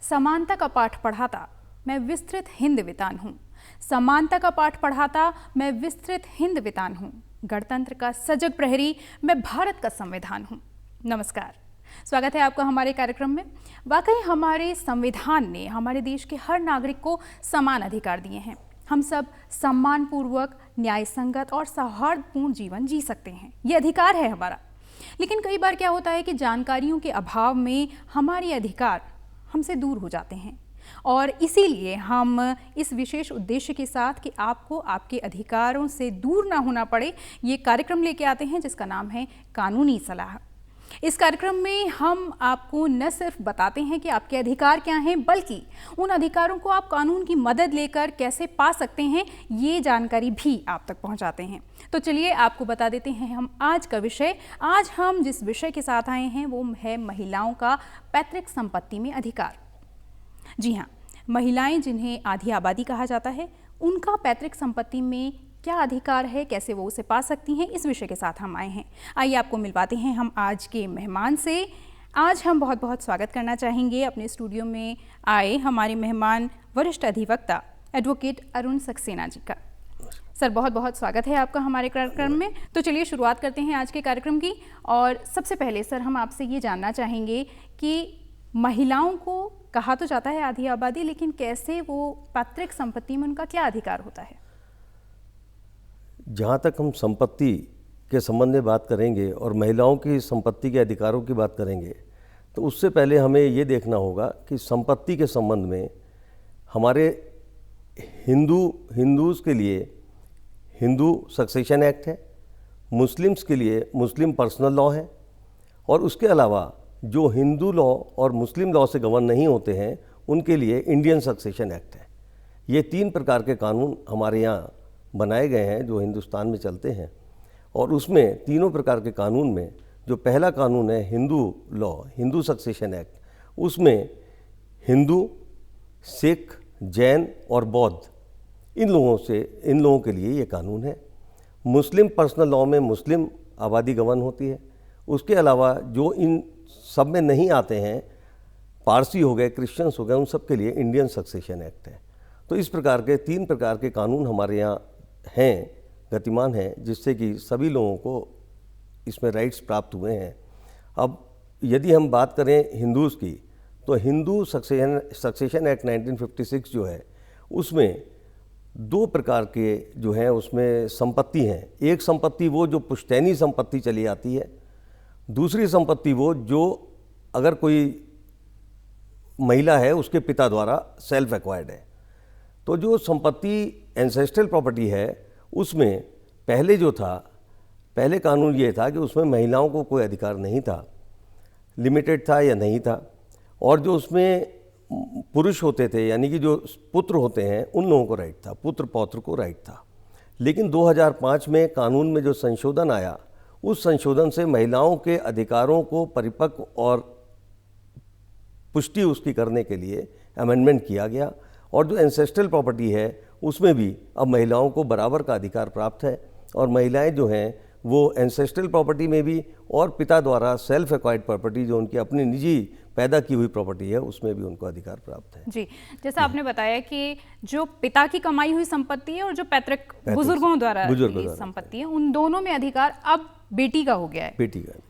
समानता का पाठ पढ़ाता मैं विस्तृत हिंद वितान हूँ। समानता का पाठ पढ़ाता मैं विस्तृत हिंद वितान हूँ। गणतंत्र का सजग प्रहरी मैं भारत का संविधान हूँ। नमस्कार, स्वागत है आपका हमारे कार्यक्रम में। वाकई हमारे संविधान ने हमारे देश के हर नागरिक को समान अधिकार दिए हैं। हम सब सम्मानपूर्वक, न्याय संगत और सौहार्दपूर्ण जीवन जी सकते हैं, ये अधिकार है हमारा। लेकिन कई बार क्या होता है कि जानकारियों के अभाव में हमारे अधिकार हमसे दूर हो जाते हैं, और इसीलिए हम इस विशेष उद्देश्य के साथ कि आपको आपके अधिकारों से दूर ना होना पड़े, ये कार्यक्रम लेके आते हैं जिसका नाम है कानूनी सलाह। इस कार्यक्रम में हम आपको न सिर्फ बताते हैं कि आपके अधिकार क्या हैं, बल्कि उन अधिकारों को आप कानून की मदद लेकर कैसे पा सकते हैं, ये जानकारी भी आप तक पहुंचाते हैं। तो चलिए आपको बता देते हैं हम आज का विषय। आज हम जिस विषय के साथ आए हैं वो है महिलाओं का पैतृक संपत्ति में अधिकार। जी हाँ, महिलाएं जिन्हें आधी आबादी कहा जाता है, उनका पैतृक संपत्ति में क्या अधिकार है, कैसे वो उसे पा सकती हैं, इस विषय के साथ हम आए हैं। आइए आपको मिलवाते हैं हम आज के मेहमान से। आज हम बहुत बहुत स्वागत करना चाहेंगे अपने स्टूडियो में आए हमारे मेहमान वरिष्ठ अधिवक्ता एडवोकेट अरुण सक्सेना जी का। सर, बहुत बहुत स्वागत है आपका हमारे कार्यक्रम में। तो चलिए शुरुआत करते हैं आज के कार्यक्रम की। और सबसे पहले सर, हम आपसे ये जानना चाहेंगे कि महिलाओं को कहा तो जाता है आधी आबादी, लेकिन कैसे वो पैतृक संपत्ति में उनका क्या अधिकार होता है? जहाँ तक हम संपत्ति के संबंध में बात करेंगे और महिलाओं की संपत्ति के अधिकारों की बात करेंगे, तो उससे पहले हमें ये देखना होगा कि संपत्ति के संबंध में हमारे हिंदूज़ के लिए हिंदू सक्सेशन एक्ट है, मुस्लिम्स के लिए मुस्लिम पर्सनल लॉ है, और उसके अलावा जो हिंदू लॉ और मुस्लिम लॉ से गवर्न नहीं होते हैं उनके लिए इंडियन सक्सेशन एक्ट है। ये तीन प्रकार के कानून हमारे यहाँ बनाए गए हैं जो हिंदुस्तान में चलते हैं। और उसमें तीनों प्रकार के कानून में जो पहला कानून है Hindu law, Hindu succession act, उसमें हिंदू, सिख, जैन और बौद्ध इन लोगों के लिए ये कानून है। मुस्लिम पर्सनल लॉ में मुस्लिम आबादी गवर्न होती है। उसके अलावा जो इन सब में नहीं आते हैं, पारसी हो गए, क्रिश्चियंस हो गए, उन सब के लिए इंडियन सक्सेशन एक्ट है। तो इस प्रकार के तीन प्रकार के कानून हमारे यहाँ हैं, गतिमान हैं, जिससे कि सभी लोगों को इसमें राइट्स प्राप्त हुए हैं। अब यदि हम बात करें हिंदूज़ की, तो हिंदू सक्सेशन एक्ट 1956 जो है उसमें दो प्रकार के जो हैं उसमें संपत्ति हैं। एक संपत्ति वो जो पुश्तैनी संपत्ति चली आती है, दूसरी संपत्ति वो जो अगर कोई महिला है उसके पिता द्वारा सेल्फ एक्वायर्ड है। तो जो संपत्ति एंसेस्ट्रल प्रॉपर्टी है उसमें पहले कानून ये था कि उसमें महिलाओं को कोई अधिकार नहीं था, लिमिटेड था या नहीं था, और जो उसमें पुरुष होते थे यानी कि जो पुत्र होते हैं उन लोगों को राइट था, पुत्र पौत्र को राइट था। लेकिन 2005 में कानून में जो संशोधन आया, उस संशोधन से महिलाओं के अधिकारों को परिपक्व और पुष्टि उसकी करने के लिए अमेंडमेंट किया गया, और जो एंसेस्ट्रल प्रॉपर्टी है उसमें भी अब महिलाओं को बराबर का अधिकार प्राप्त है। और महिलाएं जो हैं वो एंसेस्ट्रल प्रॉपर्टी में भी और पिता द्वारा सेल्फ एक्वायर्ड प्रॉपर्टी जो उनकी अपनी निजी पैदा की हुई प्रॉपर्टी है उसमें भी उनको अधिकार प्राप्त है। जी, जैसा आपने बताया कि जो पिता की कमाई हुई संपत्ति है और जो पैतृक बुजुर्गों द्वारा संपत्ति है, उन दोनों में अधिकार अब बेटी का हो गया है। बेटी का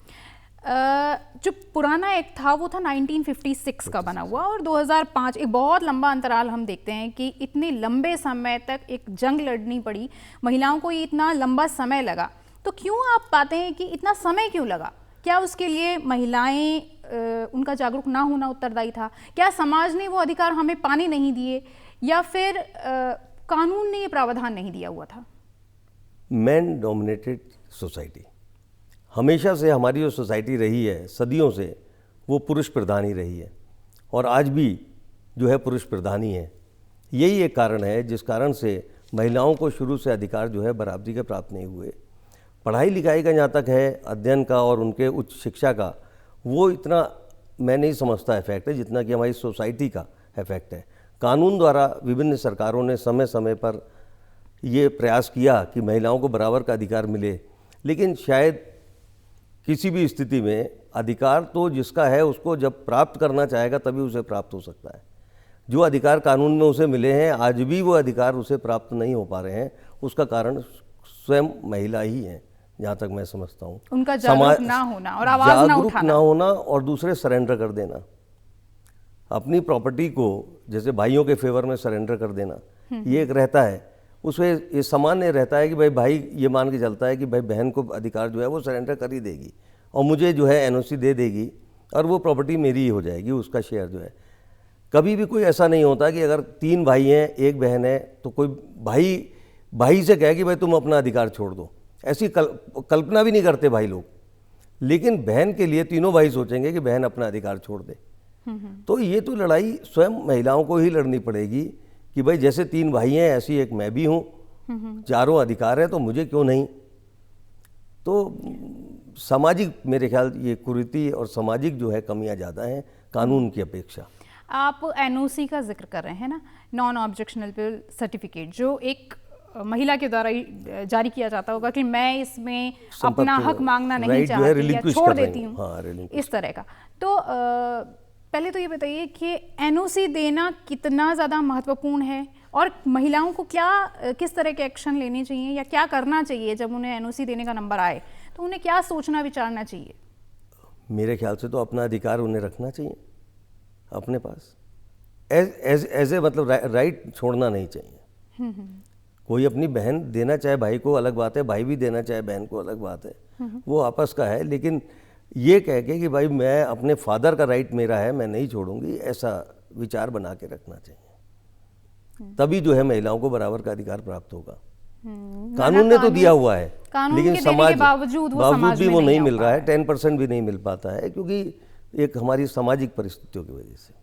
जो पुराना एक्ट था वो था 1956 का बना हुआ, और 2005, एक बहुत लंबा अंतराल हम देखते हैं कि इतने लंबे समय तक एक जंग लड़नी पड़ी, महिलाओं को ये इतना लंबा समय लगा। तो क्यों आप पाते हैं कि इतना समय क्यों लगा? क्या उसके लिए महिलाएं उनका जागरूक ना होना उत्तरदायी था? क्या समाज ने वो अधिकार हमें पाने नहीं दिए, या फिर कानून ने ये प्रावधान नहीं दिया हुआ था? मैन डोमिनेटेड सोसाइटी, हमेशा से हमारी जो सोसाइटी रही है सदियों से, वो पुरुष प्रधान ही रही है, और आज भी जो है पुरुष प्रधान ही है। यही एक कारण है जिस कारण से महिलाओं को शुरू से अधिकार जो है बराबरी के प्राप्त नहीं हुए। पढ़ाई लिखाई का जहाँ तक है, अध्ययन का और उनके उच्च शिक्षा का, वो इतना मैं नहीं समझता इफेक्ट है जितना कि हमारी सोसाइटी का इफेक्ट है। कानून द्वारा विभिन्न सरकारों ने समय समय पर ये प्रयास किया कि महिलाओं को बराबर का अधिकार मिले, लेकिन शायद किसी भी स्थिति में अधिकार तो जिसका है उसको जब प्राप्त करना चाहेगा तभी उसे प्राप्त हो सकता है। जो अधिकार कानून में उसे मिले हैं, आज भी वो अधिकार उसे प्राप्त नहीं हो पा रहे हैं, उसका कारण स्वयं महिला ही है, जहाँ तक मैं समझता हूँ। उनका जागरूक ना होना और आवाज ना उठाना, और दूसरे सरेंडर कर देना अपनी प्रॉपर्टी को, जैसे भाइयों के फेवर में सरेंडर कर देना, ये एक रहता है। उसमें ये सामान्य रहता है कि भाई ये मान के चलता है कि भाई बहन को अधिकार जो है वो सरेंडर कर ही देगी और मुझे जो है एनओसी दे देगी और वो प्रॉपर्टी मेरी ही हो जाएगी, उसका शेयर जो है। कभी भी कोई ऐसा नहीं होता कि अगर 3 भाई हैं, 1 बहन है, तो कोई भाई से कहे कि भाई तुम अपना अधिकार छोड़ दो। ऐसी कल्पना भी नहीं करते भाई लोग। लेकिन बहन के लिए तीनों भाई सोचेंगे कि बहन अपना अधिकार छोड़ दे। तो ये तो लड़ाई स्वयं महिलाओं को ही लड़नी पड़ेगी कि भाई जैसे 3 भाई हैं ऐसी एक मैं भी हूँ, चारों अधिकार है तो मुझे क्यों नहीं। तो सामाजिक, मेरे ख्याल ये कुरीति और सामाजिक जो है कमियां ज़्यादा हैं कानून की अपेक्षा। आप एनओसी का जिक्र कर रहे हैं ना, नॉन ऑब्जेक्शनेबल सर्टिफिकेट, जो एक महिला के द्वारा जारी किया जाता होगा कि मैं इसमें अपना हक मांगना नहीं चाहती या छोड़ देती हूँ, इस तरह का। तो पहले तो ये बताइए कि एनओसी देना कितना ज़्यादा महत्वपूर्ण है और महिलाओं को किस तरह के एक्शन लेने चाहिए या क्या करना चाहिए जब उन्हें एनओसी देने का नंबर आए, तो उन्हें क्या सोचना विचारना चाहिए? मेरे ख्याल से तो अपना अधिकार उन्हें रखना चाहिए अपने पास, एज ए मतलब राइट छोड़ना नहीं चाहिए। कोई अपनी बहन देना चाहे भाई को अलग बात है, भाई भी देना चाहे बहन को अलग बात है, वो आपस का है। लेकिन ये कह के कि भाई मैं अपने फादर का राइट मेरा है, मैं नहीं छोड़ूंगी, ऐसा विचार बना के रखना चाहिए। तभी जो है महिलाओं को बराबर का अधिकार प्राप्त होगा। कानून ने तो दिया हुआ है, लेकिन समाज बावजूद भी वो नहीं मिल रहा है, 10% भी नहीं मिल पाता है, क्योंकि एक हमारी सामाजिक परिस्थितियों की वजह से।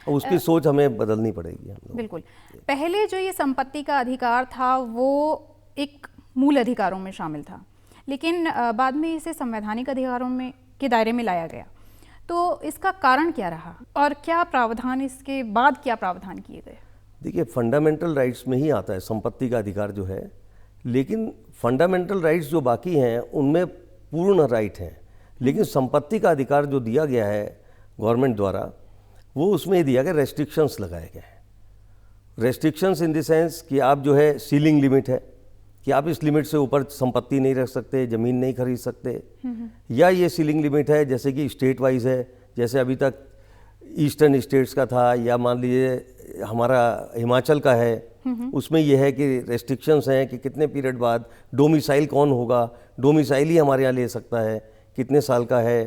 और उसकी सोच हमें बदलनी पड़ेगी। बिल्कुल। पहले जो ये संपत्ति का अधिकार था वो एक मूल अधिकारों में शामिल था, लेकिन बाद में इसे संवैधानिक अधिकारों में के दायरे में लाया गया। तो इसका कारण क्या रहा और क्या प्रावधान, इसके बाद क्या प्रावधान किए गए? देखिए, फंडामेंटल राइट्स में ही आता है संपत्ति का अधिकार जो है, लेकिन फंडामेंटल राइट्स जो बाकी हैं उनमें पूर्ण राइट हैं, लेकिन संपत्ति का अधिकार जो दिया गया है गवर्नमेंट द्वारा, वो उसमें ही दिया गया, रेस्ट्रिक्शंस लगाए गए हैं। रेस्ट्रिक्शंस इन द सेंस कि आप जो है सीलिंग लिमिट है कि आप इस लिमिट से ऊपर संपत्ति नहीं रख सकते, ज़मीन नहीं खरीद सकते, या ये सीलिंग लिमिट है जैसे कि स्टेट वाइज है, जैसे अभी तक ईस्टर्न स्टेट्स का था, या मान लीजिए हमारा हिमाचल का है, उसमें यह है कि रेस्ट्रिक्शंस हैं कि कितने पीरियड बाद डोमिसाइल कौन होगा, डोमिसाइल ही हमारे यहाँ ले सकता है, कितने साल का है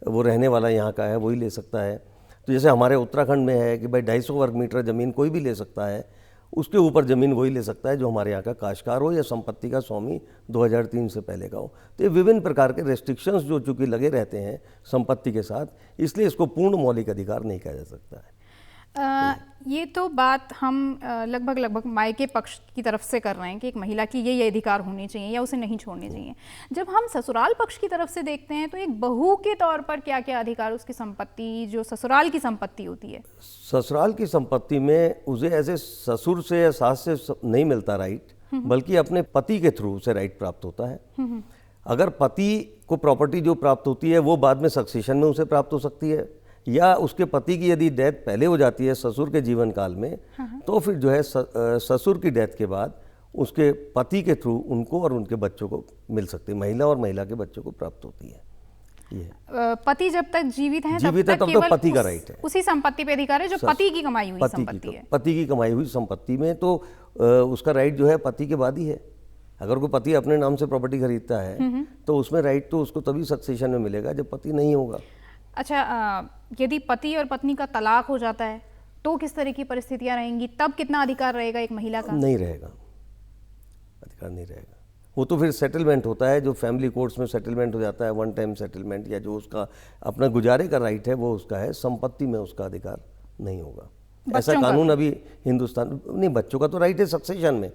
वो रहने वाला यहाँ का है वही ले सकता है। तो जैसे हमारे उत्तराखंड में है कि भाई 250 वर्ग मीटर ज़मीन कोई भी ले सकता है, उसके ऊपर ज़मीन वही ले सकता है जो हमारे यहाँ का काश्तकार हो या संपत्ति का स्वामी 2003 से पहले का हो। तो ये विभिन्न प्रकार के रेस्ट्रिक्शंस जो चूँकि लगे रहते हैं संपत्ति के साथ, इसलिए इसको पूर्ण मौलिक अधिकार नहीं कहा जा सकता है। ये तो बात हम लगभग मायके पक्ष की तरफ से कर रहे हैं कि एक महिला की ये अधिकार होने चाहिए या उसे नहीं छोड़ने चाहिए। जब हम ससुराल पक्ष की तरफ से देखते हैं तो एक बहू के तौर पर क्या क्या अधिकार, उसकी संपत्ति जो ससुराल की संपत्ति होती है, ससुराल की संपत्ति में उसे ऐसे ससुर से या सास से नहीं मिलता राइट, बल्कि अपने पति के थ्रू उसे राइट प्राप्त होता है। अगर पति को प्रॉपर्टी जो प्राप्त होती है वो बाद में सक्सेशन में उसे प्राप्त हो सकती है, या उसके पति की यदि डेथ पहले हो जाती है ससुर के जीवन काल में, तो फिर जो है ससुर की डेथ के बाद उसके पति के थ्रू उनको और उनके बच्चों को मिल सकती है, महिला और महिला के बच्चों को प्राप्त होती है। ये पति जब तक जीवित है तब तो पति का राइट है, उसी संपत्ति पे अधिकार है जो पति की कमाई हुई संपत्ति है। पति की कमाई हुई संपत्ति में तो उसका राइट जो है पति के बाद ही है। अगर कोई पति अपने नाम से प्रॉपर्टी खरीदता है तो उसमें राइट तो उसको तभी सक्सेशन में मिलेगा जब पति नहीं होगा। अच्छा, यदि पति और पत्नी का तलाक हो जाता है तो किस तरह की परिस्थितियां रहेंगी, तब कितना अधिकार रहेगा एक महिला का? नहीं रहेगा, अधिकार नहीं रहेगा। वो तो फिर सेटलमेंट होता है, जो फैमिली कोर्ट्स में सेटलमेंट हो जाता है, वन टाइम सेटलमेंट, या जो उसका अपना गुजारे का राइट है वो उसका है, संपत्ति में उसका अधिकार नहीं होगा। ऐसा कानून अभी हिंदुस्तान नहीं, बच्चों का तो राइट है सक्सेशन में,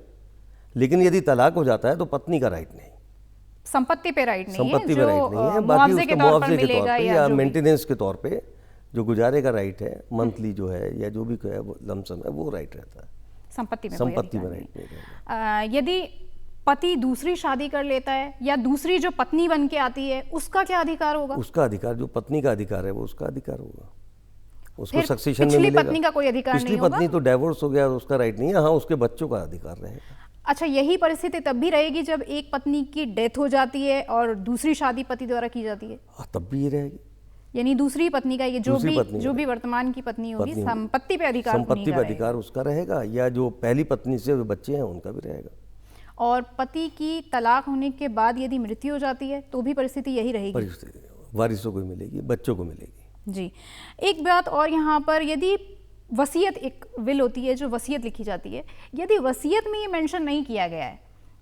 लेकिन यदि तलाक हो जाता है तो पत्नी का राइट नहीं, संपत्ति पे राइट नहीं है, संपत्ति पे राइट नहीं है, बाकी उसके मुआवजे के तौर पे या मेंटेनेंस के तौर पे जो गुजारे का राइट है, मंथली जो है या जो भी है वो लमसम है, वो राइट रहता है। संपत्ति में राइट नहीं रहता। यदि पति दूसरी शादी कर लेता है या दूसरी जो पत्नी बन के आती है उसका क्या अधिकार होगा? उसका अधिकार, जो पत्नी का अधिकार है वो उसका अधिकार होगा, उसको फिर सक्सेशन में पिछली मिलेगा। पत्नी का कोई अधिकार पिछली नहीं होगा? पत्नी तो डाइवोर्स हो गया, उसका राइट नहीं है। हाँ, उसके बच्चों का अधिकार रहेगा। अच्छा, यही परिस्थिति तब भी रहेगी जब एक पत्नी की डेथ हो जाती है और दूसरी शादी पति द्वारा की जाती है? हाँ, तब भी ये रहेगी। यानी दूसरी पत्नी का ये दूसरी पत्नी जो का भी वर्तमान की पत्नी होगी, पत्नी होगी, संपत्ति पे अधिकार संपत्ति उन्हीं पे का रहेगा। अधिकार उसका रहेगा, या जो पहली पत्नी से बच्चे हैं उनका भी रहेगा। और पति की तलाक होने के बाद यदि मृत्यु हो जाती है तो भी परिस्थिति यही रहेगी? परिस्थिति वारिसों को मिलेगी, बच्चों को मिलेगी। जी, एक बात और यहाँ पर, यदि वसीयत, एक विल होती है जो वसीयत लिखी जाती है, यदि वसीयत में ये मेंशन नहीं किया गया है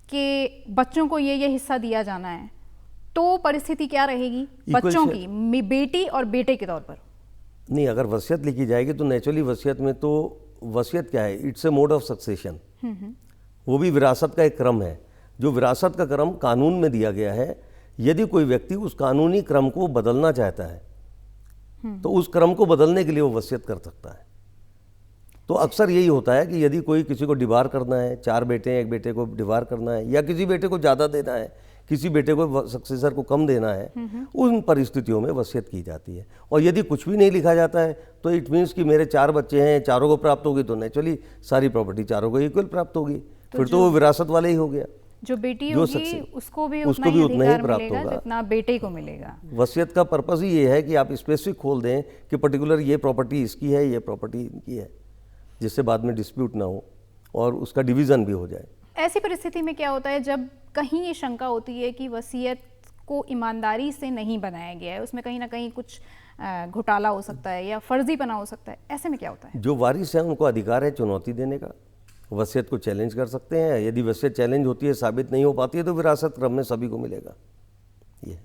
कि बच्चों को ये हिस्सा दिया जाना है, तो परिस्थिति क्या रहेगी बच्चों की, बेटी और बेटे के तौर पर? नहीं, अगर वसीयत लिखी जाएगी तो नेचुरली वसीयत में तो, वसीयत क्या है, it's a mode of succession. वो भी विरासत का एक क्रम है। जो विरासत का क्रम कानून में दिया गया है, यदि कोई व्यक्ति उस कानूनी क्रम को बदलना चाहता है तो उस क्रम को बदलने के लिए वो वसीयत कर सकता है। तो अक्सर यही होता है कि यदि कोई किसी को डिवार करना है, 4 बेटे हैं, एक बेटे को डिवार करना है, या किसी बेटे को ज़्यादा देना है, किसी बेटे को सक्सेसर को कम देना है, उन परिस्थितियों में वसीयत की जाती है। और यदि कुछ भी नहीं लिखा जाता है तो इट मीन्स कि मेरे 4 बच्चे हैं, चारों को प्राप्त होगी, तो नेचुरली सारी प्रॉपर्टी चारों को इक्वल प्राप्त होगी, फिर तो वो विरासत वाले ही हो गया। जो बेटी होगी उसको भी उतना ही प्राप्त होगा जितना बेटे को मिलेगा। वसीयत का पर्पस ही ये है कि आप स्पेसिफिक खोल दें कि पर्टिकुलर ये प्रॉपर्टी इसकी है, ये प्रॉपर्टी इनकी है, जिससे बाद में डिस्प्यूट ना हो और उसका डिवीज़न भी हो जाए। ऐसी परिस्थिति में क्या होता है जब कहीं ये शंका होती है कि वसीयत को ईमानदारी से नहीं बनाया गया है, उसमें कहीं ना कहीं कुछ घोटाला हो सकता है या फर्जीपना हो सकता है, ऐसे में क्या होता है? जो वारिस है उनको अधिकार है चुनौती देने का, वसीयत को चैलेंज कर सकते हैं। यदि वसीयत चैलेंज होती है, साबित नहीं हो पाती है, तो विरासत क्रम में सभी को मिलेगा। ये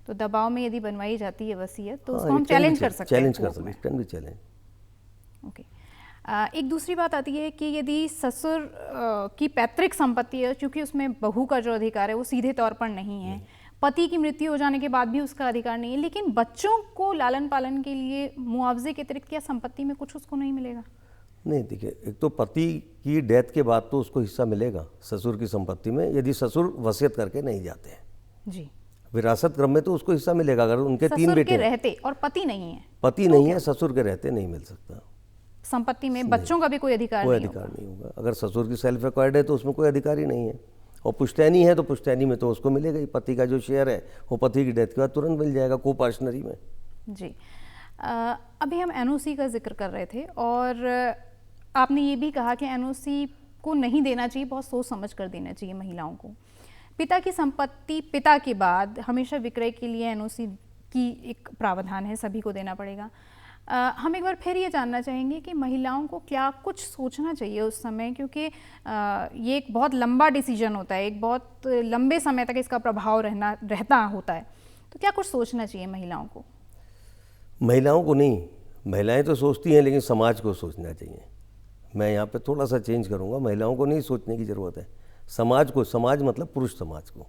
तो दबाव में यदि बनवाई जाती है वसीयत तो उसको हम चैलेंज कर सकते हैं। चैलेंज कर सकते हैं, कैन बी चैलेंज। ओके। एक दूसरी बात आती है कि यदि ससुर की पैतृक संपत्ति है, क्योंकि उसमें बहू का जो अधिकार है वो सीधे तौर पर नहीं है, पति की मृत्यु हो जाने के बाद भी उसका अधिकार नहीं है, लेकिन बच्चों को लालन पालन के लिए मुआवजे के अतिरिक्त क्या संपत्ति में कुछ उसको नहीं मिलेगा? नहीं, देखिए, एक तो पति की डेथ के बाद तो उसको हिस्सा मिलेगा ससुर की संपत्ति में, यदि ससुर वसीयत करके नहीं जाते हैं जी। विरासत क्रम में तो उसको हिस्सा मिलेगा। अगर उनके 3 बेटे रहते और पति नहीं है, पति नहीं है, ससुर के रहते नहीं मिल सकता संपत्ति में, बच्चों का भी कोई अधिकार नहीं होगा। अगर ससुर की सेल्फ एक्वायर्ड है तो उसमें कोई अधिकार ही नहीं है, और पुश्तैनी है तो पुश्तैनी में तो उसको मिलेगा ही। पति का जो शेयर है वो पति की डेथ के बाद तुरंत मिल जाएगा को पार्टनरी में। जी। अभी हम एनओसी का जिक्र कर रहे थे और आपने ये भी कहा कि एनओसी को नहीं देना चाहिए, बहुत सोच समझ कर देना चाहिए महिलाओं को। पिता की संपत्ति पिता के बाद हमेशा विक्रय के लिए एनओसी की एक प्रावधान है, सभी को देना पड़ेगा। हम एक बार फिर ये जानना चाहेंगे कि महिलाओं को क्या कुछ सोचना चाहिए उस समय, क्योंकि ये एक बहुत लंबा डिसीजन होता है, एक बहुत लंबे समय तक इसका प्रभाव रहता होता है, तो क्या कुछ सोचना चाहिए महिलाओं को? महिलाओं को नहीं, महिलाएं तो सोचती हैं, लेकिन समाज को सोचना चाहिए। मैं यहाँ पे थोड़ा सा चेंज करूँगा, महिलाओं को नहीं सोचने की ज़रूरत है, समाज को, समाज मतलब पुरुष समाज को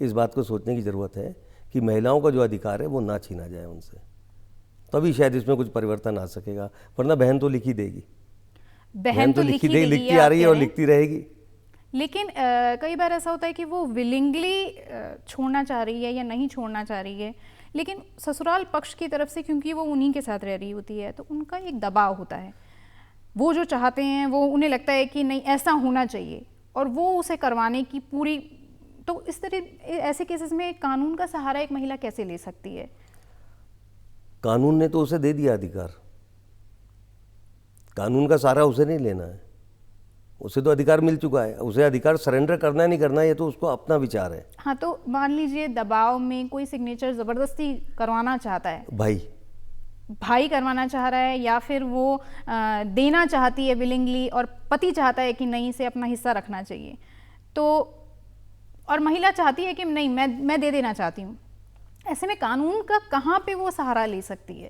इस बात को सोचने की ज़रूरत है कि महिलाओं का जो अधिकार है वो ना छीना जाए उनसे, तभी शायद इसमें कुछ परिवर्तन आ सकेगा। वरना बहन तो लिखी देगी, बहन तो लिखती आ रही है और लिखती रहेगी। लेकिन कई बार ऐसा होता है कि वो विलिंगली छोड़ना चाह रही है या नहीं छोड़ना चाह रही है, लेकिन ससुराल पक्ष की तरफ से, क्योंकि वो उन्हीं के साथ रह रही होती है, तो उनका एक दबाव होता है। वो जो चाहते हैं वो उन्हें लगता है कि नहीं ऐसा होना चाहिए, और वो उसे करवाने की पूरी, तो इस तरह ऐसे केसेस में कानून का सहारा एक महिला कैसे ले सकती है? कानून ने तो उसे दे दिया अधिकार, कानून का सहारा उसे नहीं लेना है, उसे तो अधिकार मिल चुका है। उसे अधिकार सरेंडर करना है नहीं करना है ये तो उसको अपना विचार है। हाँ, तो मान लीजिए दबाव में कोई सिग्नेचर जबरदस्ती करवाना चाहता है, भाई करवाना चाह रहा है, या फिर वो देना चाहती है विलिंगली और पति चाहता है कि नहीं इसे अपना हिस्सा रखना चाहिए, तो और महिला चाहती है कि नहीं मैं दे देना चाहती हूँ, ऐसे में कानून का कहाँ पे वो सहारा ले सकती है?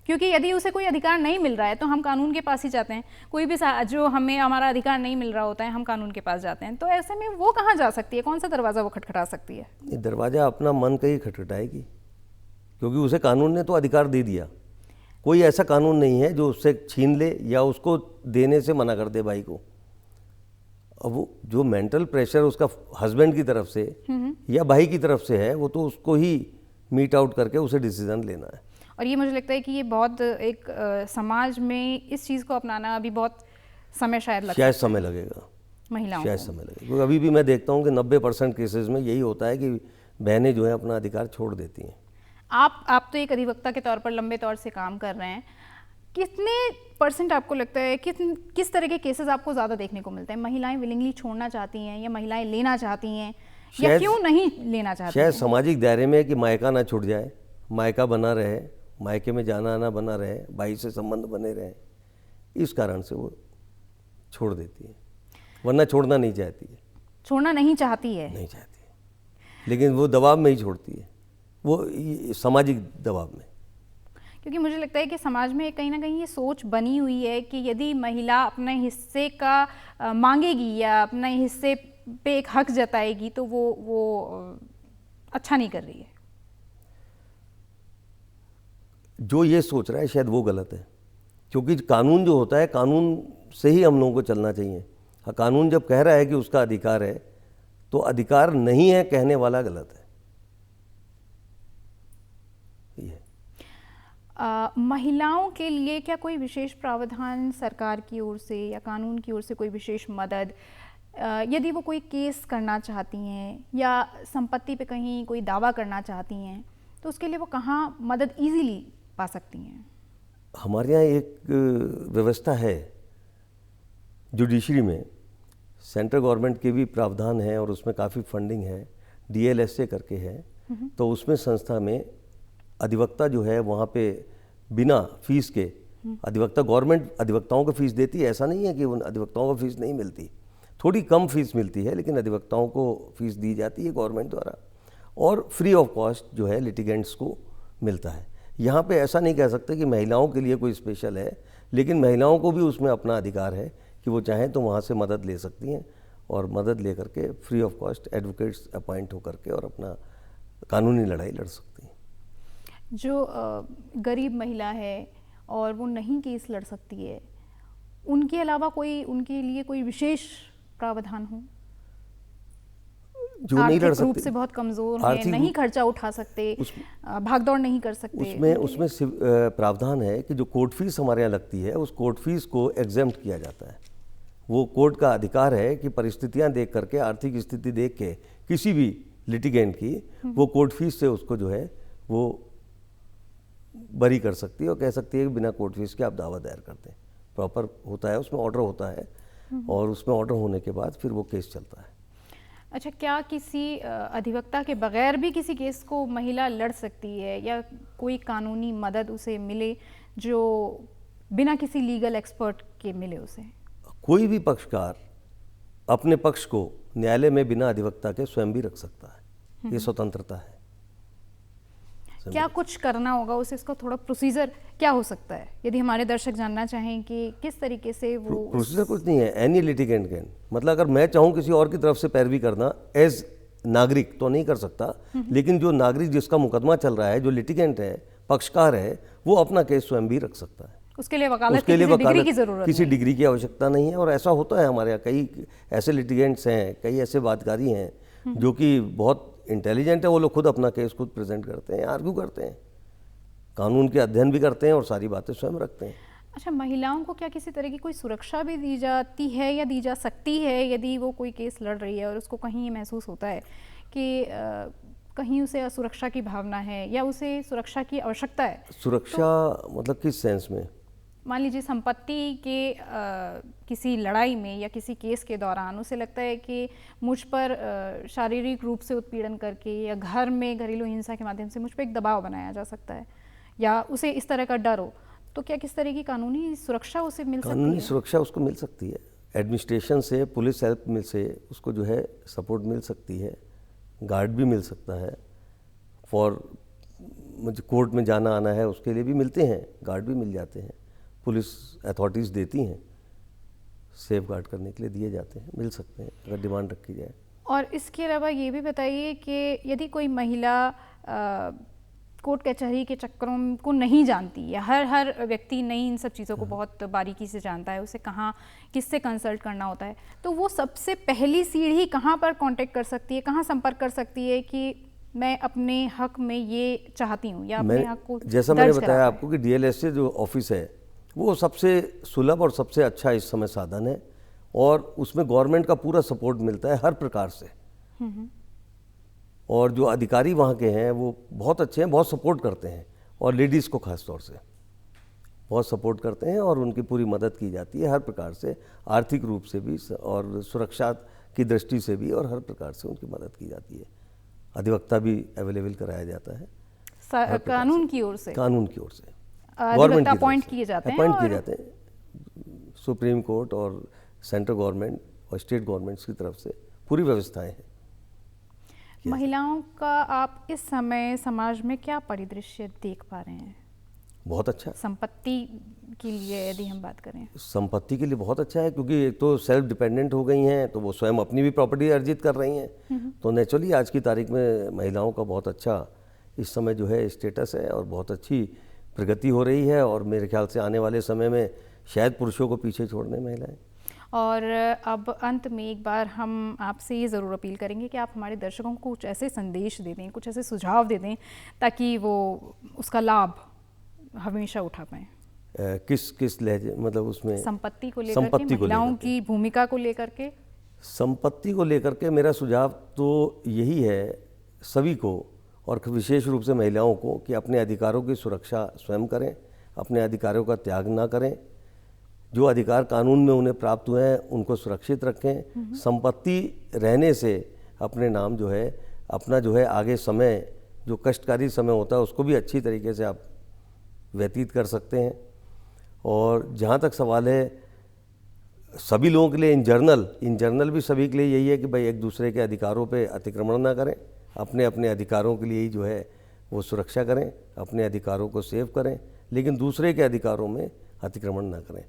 क्योंकि यदि उसे कोई अधिकार नहीं मिल रहा है तो हम कानून के पास ही जाते हैं, कोई भी जो हमें हमारा अधिकार नहीं मिल रहा होता है हम कानून के पास जाते हैं, तो ऐसे में वो कहाँ जा सकती है, कौन सा दरवाज़ा वो खटखटा सकती है? ये दरवाज़ा अपना मन का ही खटखटाएगी, क्योंकि उसे कानून ने तो अधिकार दे दिया। कोई ऐसा कानून नहीं है जो उससे छीन ले या उसको देने से मना कर दे भाई को। अब वो जो मेंटल प्रेशर उसका हस्बैंड की तरफ से या भाई की तरफ से है, वो तो उसको ही मीट आउट करके उसे डिसीजन लेना है। और ये मुझे लगता है कि ये बहुत एक समाज में इस चीज़ को अपनाना अभी बहुत समय शायद समय लगेगा, महिलाओं शायद को। समय लगेगा, क्योंकि अभी भी मैं देखता हूँ कि 90% केसेस में यही होता है कि बहनें जो है अपना अधिकार छोड़ देती हैं। आप तो एक अधिवक्ता के तौर पर लंबे तौर से काम कर रहे हैं, कितने परसेंट आपको लगता है किस तरह के केसेस आपको ज़्यादा देखने को मिलते हैं? महिलाएं विलिंगली छोड़ना चाहती हैं या महिलाएं लेना चाहती हैं या क्यों नहीं लेना चाहती हैं? शायद सामाजिक दायरे में कि मायका ना छूट जाए, मायका बना रहे, मायके में जाना आना बना रहे, भाई से संबंध बने रहे, इस कारण से वो छोड़ देती है, वरना छोड़ना नहीं चाहती है। छोड़ना नहीं चाहती है? नहीं चाहती है, लेकिन वो दबाव में ही छोड़ती है, वो सामाजिक दबाव में। क्योंकि मुझे लगता है कि समाज में कहीं ना कहीं ये सोच बनी हुई है कि यदि महिला अपने हिस्से का मांगेगी या अपने हिस्से पे एक हक जताएगी तो वो अच्छा नहीं कर रही है। जो ये सोच रहा है शायद वो गलत है, क्योंकि कानून जो होता है, कानून से ही हम लोगों को चलना चाहिए। हाँ, कानून जब कह रहा है कि उसका अधिकार है, तो अधिकार नहीं है कहने वाला गलत है। ये महिलाओं के लिए क्या कोई विशेष प्रावधान सरकार की ओर से या कानून की ओर से कोई विशेष मदद, यदि वो कोई केस करना चाहती हैं या संपत्ति पे कहीं कोई दावा करना चाहती हैं, तो उसके लिए वो कहाँ मदद इजीली पा सकती हैं? हमारे यहाँ एक व्यवस्था है जुडिशरी में, सेंट्रल गवर्नमेंट के भी प्रावधान है और उसमें काफ़ी फंडिंग है, DLSA करके है। तो उसमें संस्था में अधिवक्ता जो है वहाँ पे बिना फीस के अधिवक्ता, गवर्नमेंट अधिवक्ताओं को फीस देती है, ऐसा नहीं है कि उन अधिवक्ताओं को फीस नहीं मिलती, थोड़ी कम फीस मिलती है, लेकिन अधिवक्ताओं को फीस दी जाती है गवर्नमेंट द्वारा, और फ्री ऑफ कॉस्ट जो है लिटिगेंट्स को मिलता है। यहाँ पे ऐसा नहीं कह सकते कि महिलाओं के लिए कोई स्पेशल है, लेकिन महिलाओं को भी उसमें अपना अधिकार है कि वो चाहें तो वहाँ से मदद ले सकती हैं और मदद ले करके free of cost advocates appoint होकर के और अपना कानूनी लड़ाई लड़ सकती हैं। जो गरीब महिला है और वो नहीं केस लड़ सकती है, उनके अलावा कोई उनके लिए कोई विशेष प्रावधान हो? जो नहीं लड़ सकते, रूप से बहुत कमजोर हैं, नहीं खर्चा उठा सकते, भागदौड़ नहीं कर सकते, उसमें प्रावधान है कि जो कोर्ट फीस हमारे यहाँ लगती है, उस कोर्ट फीस को एग्जेम्प्ट किया जाता है। वो कोर्ट का अधिकार है कि परिस्थितियां देख करके, आर्थिक स्थिति देख के किसी भी लिटिगेंट की वो कोर्ट फीस से उसको जो है वो बरी कर सकती है और कह सकती है कि बिना कोर्ट फीस के आप दावा दायर करते हैं। प्रॉपर होता है, उसमें ऑर्डर होता है और उसमें ऑर्डर होने के बाद फिर वो केस चलता है। अच्छा, क्या किसी अधिवक्ता के बगैर भी किसी केस को महिला लड़ सकती है या कोई कानूनी मदद उसे मिले जो बिना किसी लीगल एक्सपर्ट के मिले उसे? कोई भी पक्षकार अपने पक्ष को न्यायालय में बिना अधिवक्ता के स्वयं भी रख सकता है, ये स्वतंत्रता है। क्या कुछ करना होगा उसे, इसका थोड़ा प्रोसीजर क्या हो सकता है, यदि हमारे दर्शक जानना चाहें कि किस तरीके से वो? प्रोसीजर कुछ नहीं है, एनी लिटिगेंट कैन, मतलब अगर मैं चाहूँ किसी और की तरफ से पैरवी करना एज नागरिक तो नहीं कर सकता, लेकिन जो नागरिक जिसका मुकदमा चल रहा है, जो लिटिगेंट है, पक्षकार है, वो अपना केस स्वयं भी रख सकता है। उसके लिए वकालत की डिग्री की जरूरत, किसी डिग्री की आवश्यकता नहीं है। और ऐसा होता है हमारे यहाँ, कई ऐसे लिटिगेंट्स हैं, कई ऐसे वादकारी हैं जो कि बहुत इंटेलिजेंट है, वो लोग खुद अपना केस खुद प्रेजेंट करते हैं, आर्ग्यू करते हैं, कानून के अध्ययन भी करते हैं और सारी बातें स्वयं रखते हैं। अच्छा, महिलाओं को क्या किसी तरह की कोई सुरक्षा भी दी जाती है या दी जा सकती है यदि वो कोई केस लड़ रही है और उसको कहीं ये महसूस होता है कि कहीं उसे असुरक्षा की भावना है या उसे सुरक्षा की आवश्यकता है? सुरक्षा मतलब किस सेंस में? मान लीजिए संपत्ति के किसी लड़ाई में या किसी केस के दौरान उसे लगता है कि मुझ पर शारीरिक रूप से उत्पीड़न करके या घर में घरेलू हिंसा के माध्यम से मुझ पर एक दबाव बनाया जा सकता है या उसे इस तरह का डर हो, तो क्या किस तरह की कानूनी सुरक्षा उसे मिल सकती है? कानूनी सुरक्षा उसको मिल सकती है, एडमिनिस्ट्रेशन से, पुलिस हेल्प मिल से उसको जो है सपोर्ट मिल सकती है, गार्ड भी मिल सकता है, फॉर मुझे कोर्ट में जाना आना है उसके लिए भी मिलते हैं, गार्ड भी मिल जाते हैं, पुलिस अथॉरिटीज़ देती हैं, सेफ गार्ड करने के लिए दिए जाते हैं, मिल सकते हैं अगर डिमांड रखी जाए। और इसके अलावा ये भी बताइए कि यदि कोई महिला कोर्ट कचहरी के चक्करों को नहीं जानती है। हर व्यक्ति नहीं इन सब चीज़ों को बहुत बारीकी से जानता है, उसे कहाँ किससे कंसल्ट करना होता है। तो वो सबसे पहली सीढ़ी कहाँ पर कांटेक्ट कर सकती है, कहाँ संपर्क कर सकती है कि मैं अपने हक में ये चाहती हूँ या अपने हक को जैसा मैंने बताया आपको कि DLSA जो ऑफिस है वो सबसे सुलभ और सबसे अच्छा इस समय साधन है, और उसमें गवर्नमेंट का पूरा सपोर्ट मिलता है हर प्रकार से। और जो अधिकारी वहाँ के हैं वो बहुत अच्छे हैं, बहुत सपोर्ट करते हैं, और लेडीज़ को खास तौर से बहुत सपोर्ट करते हैं, और उनकी पूरी मदद की जाती है हर प्रकार से, आर्थिक रूप से भी और सुरक्षा की दृष्टि से भी, और हर प्रकार से उनकी मदद की जाती है। अधिवक्ता भी अवेलेबल कराया जाता है कानून की ओर से, गवर्नमेंट अपॉइंट किए जाते हैं सुप्रीम कोर्ट और सेंट्रल गवर्नमेंट और स्टेट गवर्नमेंट्स की तरफ से पूरी व्यवस्थाएं हैं। महिलाओं का आप इस समय समाज में क्या परिदृश्य देख पा रहे हैं? बहुत अच्छा। संपत्ति के लिए यदि हम बात करें, संपत्ति के लिए बहुत अच्छा है, क्योंकि एक तो सेल्फ डिपेंडेंट हो गई हैं, तो वो स्वयं अपनी भी प्रॉपर्टी अर्जित कर रही हैं। तो नेचुरली आज की तारीख में महिलाओं का बहुत अच्छा इस समय जो है स्टेटस है, और बहुत अच्छी प्रगति हो रही है, और मेरे ख्याल से आने वाले समय में शायद पुरुषों को पीछे छोड़ने महिलाएं। और अब अंत में एक बार हम आपसे ये ज़रूर अपील करेंगे कि आप हमारे दर्शकों को कुछ ऐसे संदेश दे दें, कुछ ऐसे सुझाव दे दें ताकि वो उसका लाभ हमेशा उठा पाएँ। किस लहजे, मतलब उसमें संपत्ति को लेकर के, महिलाओं की भूमिका को लेकर के? संपत्ति को लेकर के मेरा सुझाव तो यही है सभी को, और विशेष रूप से महिलाओं को, कि अपने अधिकारों की सुरक्षा स्वयं करें, अपने अधिकारों का त्याग ना करें, जो अधिकार कानून में उन्हें प्राप्त हुए हैं उनको सुरक्षित रखें। संपत्ति रहने से अपने नाम जो है, अपना जो है आगे समय, जो कष्टकारी समय होता है उसको भी अच्छी तरीके से आप व्यतीत कर सकते हैं। और जहाँ तक सवाल है सभी लोगों के लिए इन जनरल भी सभी के लिए यही है कि भाई एक दूसरे के अधिकारों पे अतिक्रमण ना करें, अपने अपने अधिकारों के लिए ही जो है वो सुरक्षा करें, अपने अधिकारों को सेव करें, लेकिन दूसरे के अधिकारों में अतिक्रमण ना करें।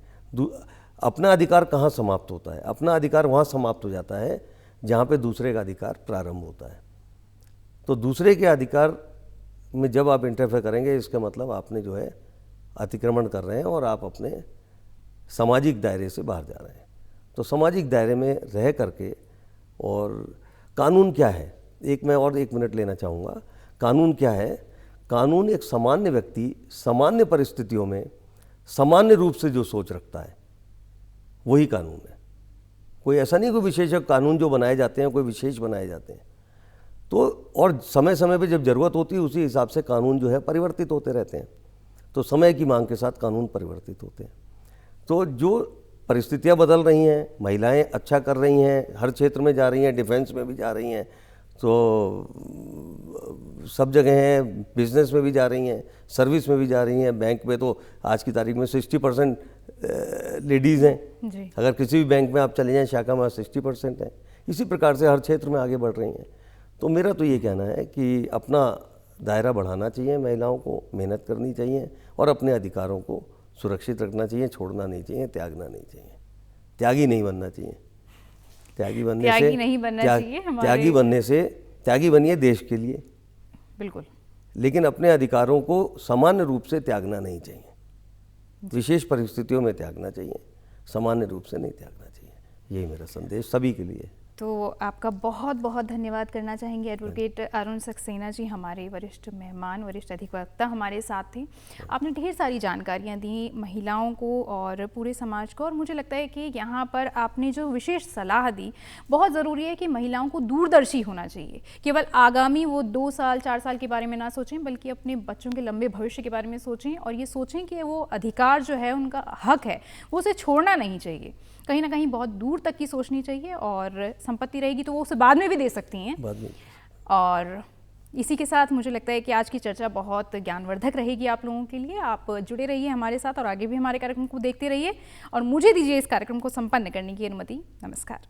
अपना अधिकार कहाँ समाप्त होता है? अपना अधिकार वहाँ समाप्त हो जाता है जहाँ पे दूसरे का अधिकार प्रारंभ होता है। तो दूसरे के अधिकार में जब आप इंटरफेयर करेंगे, इसका मतलब आपने जो है अतिक्रमण कर रहे हैं, और आप अपने सामाजिक दायरे से बाहर जा रहे हैं। तो सामाजिक दायरे में रह करके, और कानून क्या है, मैं और 1 मिनट लेना चाहूँगा। कानून क्या है? कानून एक सामान्य व्यक्ति सामान्य परिस्थितियों में सामान्य रूप से जो सोच रखता है वही कानून है। कोई ऐसा नहीं कोई विशेषक कानून जो बनाए जाते हैं, कोई विशेष बनाए जाते हैं। तो और समय समय पे जब ज़रूरत होती है उसी हिसाब से कानून जो है परिवर्तित होते रहते हैं। तो समय की मांग के साथ कानून परिवर्तित होते हैं। तो जो परिस्थितियां बदल रही हैं, महिलाएं अच्छा कर रही हैं, हर क्षेत्र में जा रही हैं, डिफेंस में भी जा रही हैं, तो सब जगह हैं, बिजनेस में भी जा रही हैं, सर्विस में भी जा रही हैं, बैंक में तो आज की तारीख में 60% लेडीज़ हैं जी। अगर किसी भी बैंक में आप चले जाएं शाखा में 60% हैं। इसी प्रकार से हर क्षेत्र में आगे बढ़ रही हैं। तो मेरा तो ये कहना है कि अपना दायरा बढ़ाना चाहिए, महिलाओं को मेहनत करनी चाहिए और अपने अधिकारों को सुरक्षित रखना चाहिए, छोड़ना नहीं चाहिए, त्यागना नहीं चाहिए, त्यागी नहीं बनना चाहिए। त्यागी बनने से त्यागी बनिए देश के लिए, बिल्कुल, लेकिन अपने अधिकारों को सामान्य रूप से त्यागना नहीं चाहिए। विशेष परिस्थितियों में त्यागना चाहिए, सामान्य रूप से नहीं त्यागना चाहिए। यही मेरा संदेश सभी के लिए। तो आपका बहुत बहुत धन्यवाद करना चाहेंगे एडवोकेट अरुण सक्सेना जी, हमारे वरिष्ठ मेहमान, वरिष्ठ अधिवक्ता हमारे साथ थे। आपने ढेर सारी जानकारियां दी महिलाओं को और पूरे समाज को, और मुझे लगता है कि यहाँ पर आपने जो विशेष सलाह दी बहुत ज़रूरी है कि महिलाओं को दूरदर्शी होना चाहिए। केवल आगामी वो 2 साल 4 साल के बारे में ना सोचें, बल्कि अपने बच्चों के लंबे भविष्य के बारे में सोचें, और ये सोचें कि वो अधिकार जो है, उनका हक है, वो उसे छोड़ना नहीं चाहिए। कहीं ना कहीं बहुत दूर तक की सोचनी चाहिए, और संपत्ति रहेगी तो वो उसे बाद में भी दे सकती हैं। बाद में। और इसी के साथ मुझे लगता है कि आज की चर्चा बहुत ज्ञानवर्धक रहेगी आप लोगों के लिए। आप जुड़े रहिए हमारे साथ और आगे भी हमारे कार्यक्रम को देखते रहिए, और मुझे दीजिए इस कार्यक्रम को संपन्न करने की अनुमति। नमस्कार।